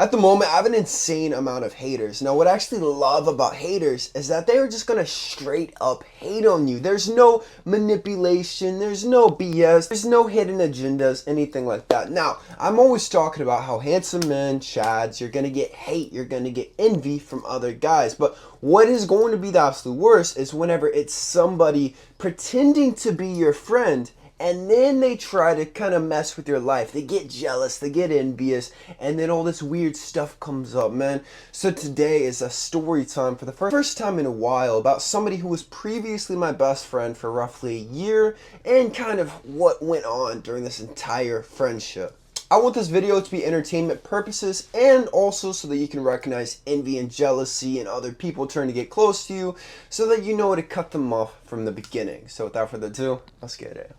At the moment, I have an insane amount of haters. Now, what I actually love about haters is that they are just gonna straight up hate on you. There's no manipulation, there's no BS, there's no hidden agendas, anything like that. Now, I'm always talking about how handsome men, chads, you're gonna get hate, you're gonna get envy from other guys. But what is going to be the absolute worst is whenever it's somebody pretending to be your friend, and then they try to kind of mess with your life. They get jealous, they get envious, and then all this weird stuff comes up, man. So today is a story time for the first time in a while about somebody who was previously my best friend for roughly a year and kind of what went on during this entire friendship. I want this video to be entertainment purposes and also so that you can recognize envy and jealousy and other people trying to get close to you so that you know how to cut them off from the beginning. So without further ado, let's get it.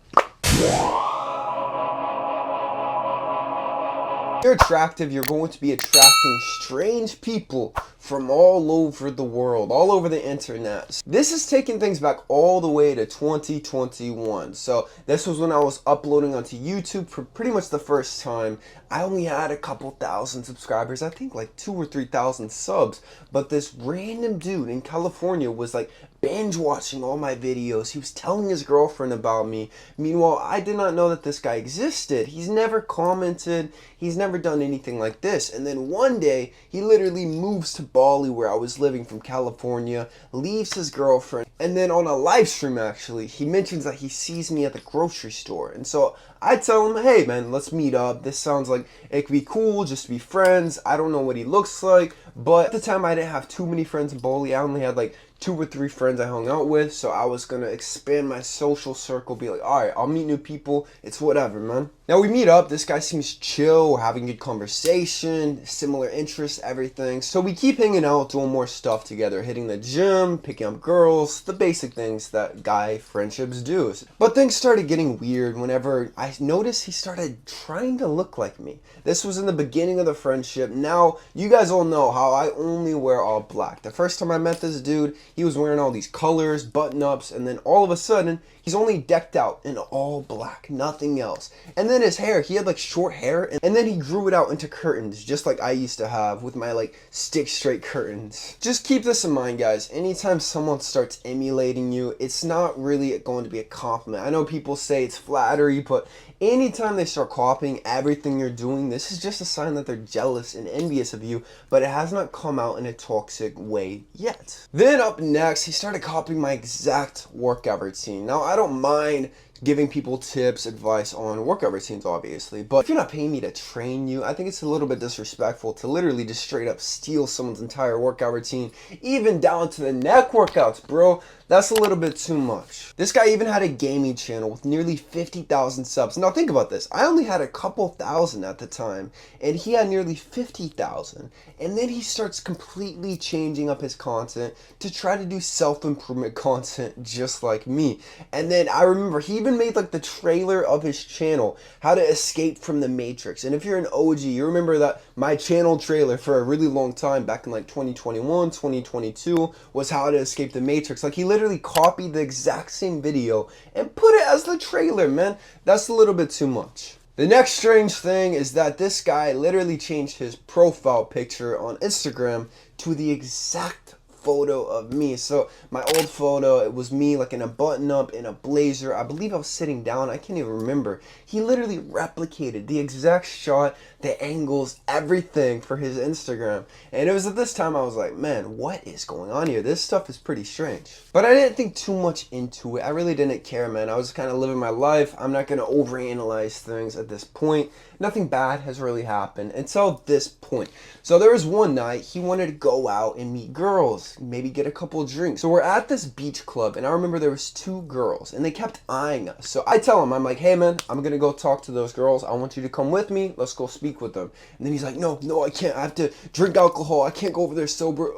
If you're attractive, you're going to be attracting strange people from all over the world, all over the internet. This is taking things back all the way to 2021. So this was when I was uploading onto YouTube for pretty much the first time. I only had a couple thousand subscribers, I think like 2,000 or 3,000 subs, but this random dude in California was like binge watching all my videos. He was telling his girlfriend about me. Meanwhile, I did not know that this guy existed. He's never commented, he's never done anything like this. And then one day, he literally moves to Bali, where I was living, from California, leaves his girlfriend, and then on a live stream actually, he mentions that he sees me at the grocery store. And so I tell him, hey man, let's meet up. This sounds like it could be cool just to be friends. I don't know what he looks like, but at the time I didn't have too many friends in Bali. I only had like 2 or 3 friends I hung out with, so I was gonna expand my social circle, be like, alright, I'll meet new people, it's whatever, man. Now we meet up, this guy seems chill, we're having good conversation, similar interests, everything. So we keep hanging out, doing more stuff together, hitting the gym, picking up girls, the basic things that guy friendships do. But things started getting weird whenever I noticed he started trying to look like me. This was in the beginning of the friendship. Now, you guys all know how I only wear all black. The first time I met this dude, he was wearing all these colors, button-ups, and then all of a sudden, he's only decked out in all black, nothing else. And then his hair, he had like short hair, and then he grew it out into curtains, just like I used to have with my like stick straight curtains. Just keep this in mind, guys. Anytime someone starts emulating you, it's not really going to be a compliment. I know people say it's flattery, but anytime they start copying everything you're doing, this is just a sign that they're jealous and envious of you, but it has not come out in a toxic way yet. Then up next, he started copying my exact workout routine. Now, I don't mind giving people tips, advice on workout routines, obviously, but if you're not paying me to train you, I think it's a little bit disrespectful to literally just straight up steal someone's entire workout routine, even down to the neck workouts, bro. That's a little bit too much. This guy even had a gaming channel with nearly 50,000 subs. Now think about this. I only had a couple thousand at the time, and he had nearly 50,000. And then he starts completely changing up his content to try to do self-improvement content just like me. And then I remember he even made like the trailer of his channel, how to escape from the Matrix. And if you're an OG, you remember that my channel trailer for a really long time, back in like 2021, 2022, was how to escape the Matrix. Like he literally copied the exact same video and put it as the trailer, man. That's a little bit too much. The next strange thing is that this guy literally changed his profile picture on Instagram to the exact photo of me. So my old photo, it was me like in a button up, in a blazer. I believe I was sitting down. I can't even remember. He literally replicated the exact shot, the angles, everything for his Instagram. And it was at this time I was like, man, what is going on here? This stuff is pretty strange. But I didn't think too much into it. I really didn't care, man. I was kind of living my life. I'm not going to overanalyze things at this point. Nothing bad has really happened until this point. So there was one night he wanted to go out and meet girls, maybe get a couple drinks. So we're at this beach club, and I remember there was 2 girls, and they kept eyeing us. So I tell him, I'm like, hey man, I'm gonna go talk to those girls. I want you to come with me. Let's go speak with them. And then he's like, no, I can't. I have to drink alcohol. I can't go over there sober.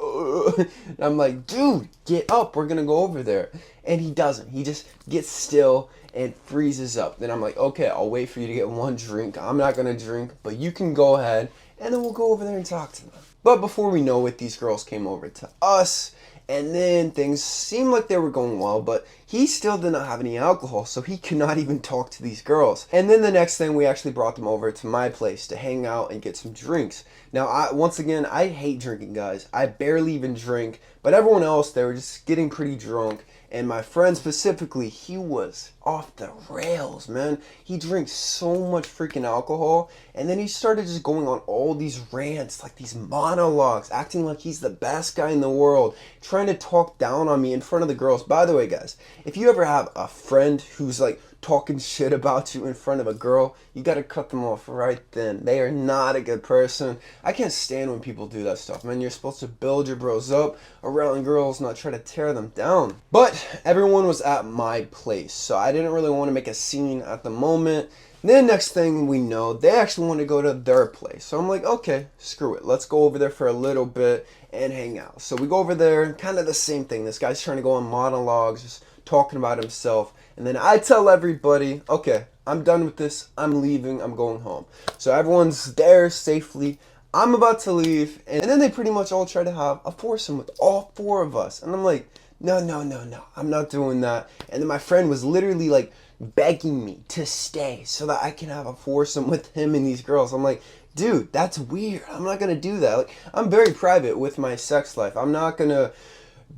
And I'm like, dude, get up. We're gonna go over there. And he doesn't. He just gets still and freezes up. Then I'm like, okay, I'll wait for you to get one drink. I'm not gonna drink, but you can go ahead, and then we'll go over there and talk to them. But before we know it, these girls came over to us, and then things seemed like they were going well, but he still did not have any alcohol, so he could not even talk to these girls. And then the next thing, we actually brought them over to my place to hang out and get some drinks. Now, once again, I hate drinking, guys. I barely even drink, but everyone else, they were just getting pretty drunk. And my friend specifically, he was off the rails, man. He drinks so much freaking alcohol. And then he started just going on all these rants, like these monologues, acting like he's the best guy in the world, trying to talk down on me in front of the girls. By the way, guys, if you ever have a friend who's like talking shit about you in front of a girl, you gotta cut them off right then. They are not a good person. I can't stand when people do that stuff, man. You're supposed to build your bros up around girls, not try to tear them down. But everyone was at my place, so I didn't really want to make a scene at the moment. Then next thing we know, they actually want to go to their place. So I'm like, okay, screw it. Let's go over there for a little bit and hang out. So we go over there, kind of the same thing. This guy's trying to go on monologues, just talking about himself. And then I tell everybody, okay, I'm done with this. I'm leaving. I'm going home. So everyone's there safely. I'm about to leave. And then they pretty much all try to have a foursome with all four of us. And I'm like, no, I'm not doing that. And then my friend was literally like begging me to stay so that I can have a foursome with him and these girls. I'm like, dude, that's weird. I'm not going to do that. Like, I'm very private with my sex life. I'm not going to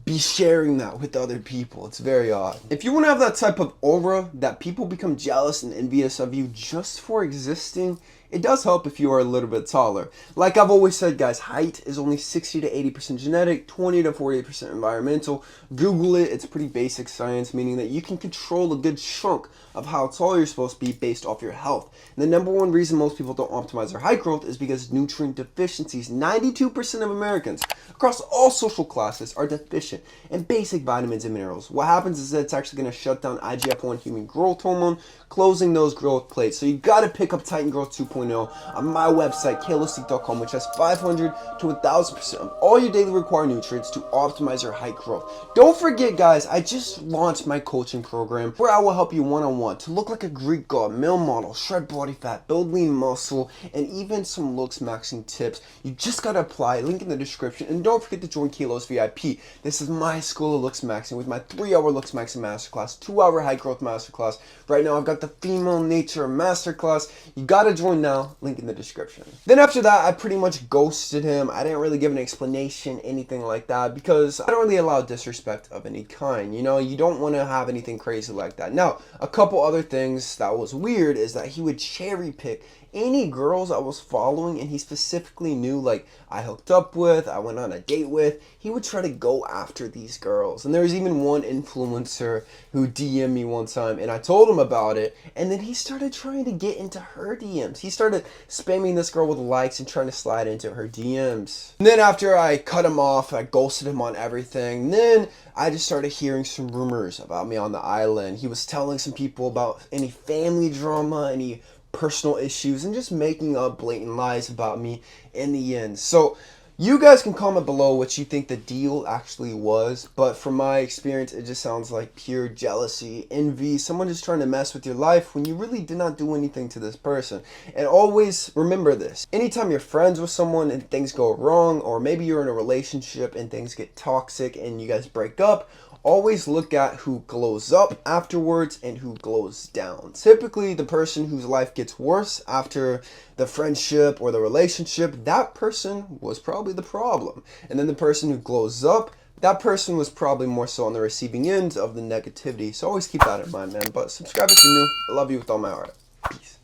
be sharing that with other people. It's very odd. If you want to have that type of aura that people become jealous and envious of you just for existing, it does help if you are a little bit taller. Like I've always said, guys, height is only 60 to 80% genetic, 20 to 40% environmental. Google it. It's pretty basic science, meaning that you can control a good chunk of how tall you're supposed to be based off your health. And the number one reason most people don't optimize their height growth is because nutrient deficiencies. 92% of Americans across all social classes are deficient in basic vitamins and minerals. What happens is that it's actually going to shut down IGF-1 human growth hormone, closing those growth plates. So you got to pick up Titan Growth 2.0 on my website, kalosique.com, which has 500 to 1,000% of all your daily required nutrients to optimize your height growth. Don't forget, guys, I just launched my coaching program where I will help you one-on-one to look like a Greek god, male model, shred body fat, build lean muscle, and even some looks maxing tips. You just got to apply. Link in the description. And don't forget to join Kalos VIP. This is my school of looks maxing with my 3-hour looks maxing masterclass, 2-hour height growth masterclass. Right now, I've got the female nature masterclass. You got to join now. Link in the description. Then after that, I pretty much ghosted him. I didn't really give an explanation, anything like that, because I don't really allow disrespect of any kind. You know, you don't want to have anything crazy like that. Now, a couple other things that was weird is that he would cherry pick any girls I was following, and he specifically knew, like, I hooked up with, I went on a date with. He would try to go after these girls. And there was even one influencer who DM'd me one time, and I told him about it, and then he started trying to get into her DMs. He started spamming this girl with likes and trying to slide into her DMs. And then after I cut him off, I ghosted him on everything. Then I just started hearing some rumors about me on the island. He was telling some people about any family drama, any personal issues, and just making up blatant lies about me in the end. So you guys can comment below what you think the deal actually was, but from my experience, it just sounds like pure jealousy, envy, someone just trying to mess with your life when you really did not do anything to this person. And always remember this: anytime you're friends with someone and things go wrong, or maybe you're in a relationship and things get toxic and you guys break up, always look at who glows up afterwards and who glows down. Typically, the person whose life gets worse after the friendship or the relationship, that person was probably the problem. And then the person who glows up, that person was probably more so on the receiving end of the negativity. So always keep that in mind, man. But subscribe if you're new. I love you with all my heart. Peace.